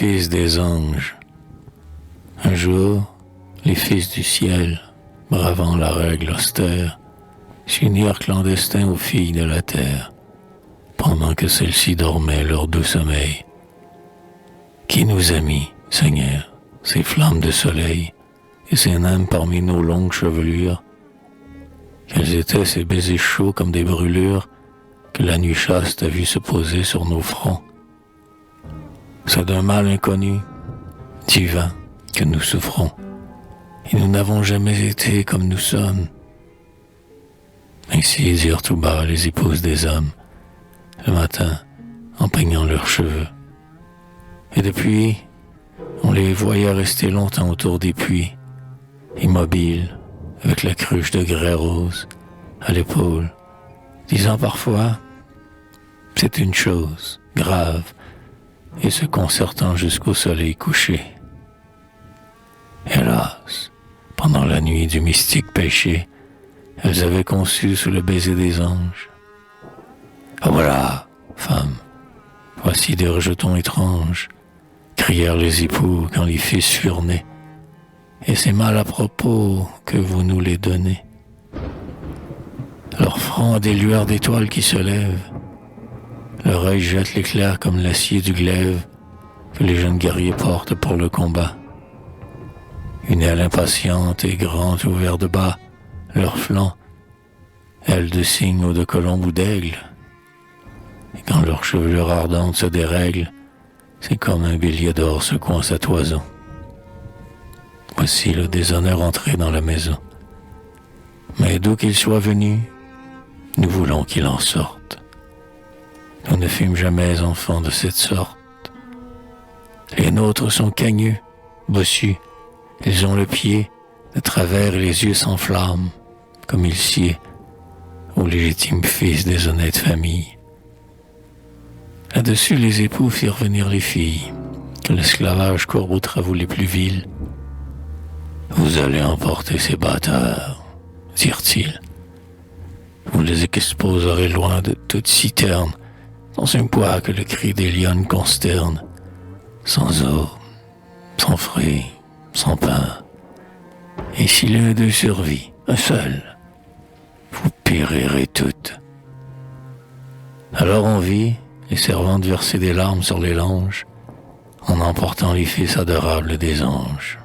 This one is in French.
fils des anges. Un jour, les fils du ciel, bravant la règle austère, s'unirent clandestins aux filles de la terre, pendant que celles-ci dormaient leur doux sommeil. Qui nous a mis, Seigneur, ces flammes de soleil et ces naines parmi nos longues chevelures? Quels étaient ces baisers chauds comme des brûlures que la nuit chaste a vu se poser sur nos fronts? C'est d'un mal inconnu, divin, que nous souffrons, et nous n'avons jamais été comme nous sommes. Ainsi dirent tout bas les épouses des hommes, le matin, en peignant leurs cheveux. Et depuis, on les voyait rester longtemps autour des puits, immobiles, avec la cruche de grès rose à l'épaule, disant parfois « c'est une chose grave » et se concertant jusqu'au soleil couché. Hélas, pendant la nuit du mystique péché, elles avaient conçu sous le baiser des anges. « Ah voilà, femme, voici des rejetons étranges », crièrent les époux quand les fils furent nés. « Et c'est mal à propos que vous nous les donnez. » Leur front a des lueurs d'étoiles qui se lèvent. Leur œil jette l'éclair comme l'acier du glaive que les jeunes guerriers portent pour le combat. Une aile impatiente et grande ouverte de bas, leur flanc, ailes de cygne ou de colombe ou d'aigle. Et quand leur chevelure ardente se dérègle, c'est comme un bélier d'or secouant sa toison. Voici le déshonneur entré dans la maison. Mais d'où qu'il soit venu, nous voulons qu'il en sorte. Nous ne fûmes jamais enfants de cette sorte. Les nôtres sont cagneux, bossus. Ils ont le pied de travers et les yeux s'enflamment, comme il sied aux légitimes fils des honnêtes familles. Là-dessus, les époux firent venir les filles, que l'esclavage courbe aux travaux les plus vils. « Vous allez emporter ces bâtards, dirent-ils. Vous les exposerez loin de toute citerne, dans un bois que le cri des lionnes consterne, sans eau, sans fruits, sans pain. Et si l'un d'eux survit, un seul, vous périrez toutes. » Alors on vit les servantes verser des larmes sur les langes, en emportant les fils adorables des anges.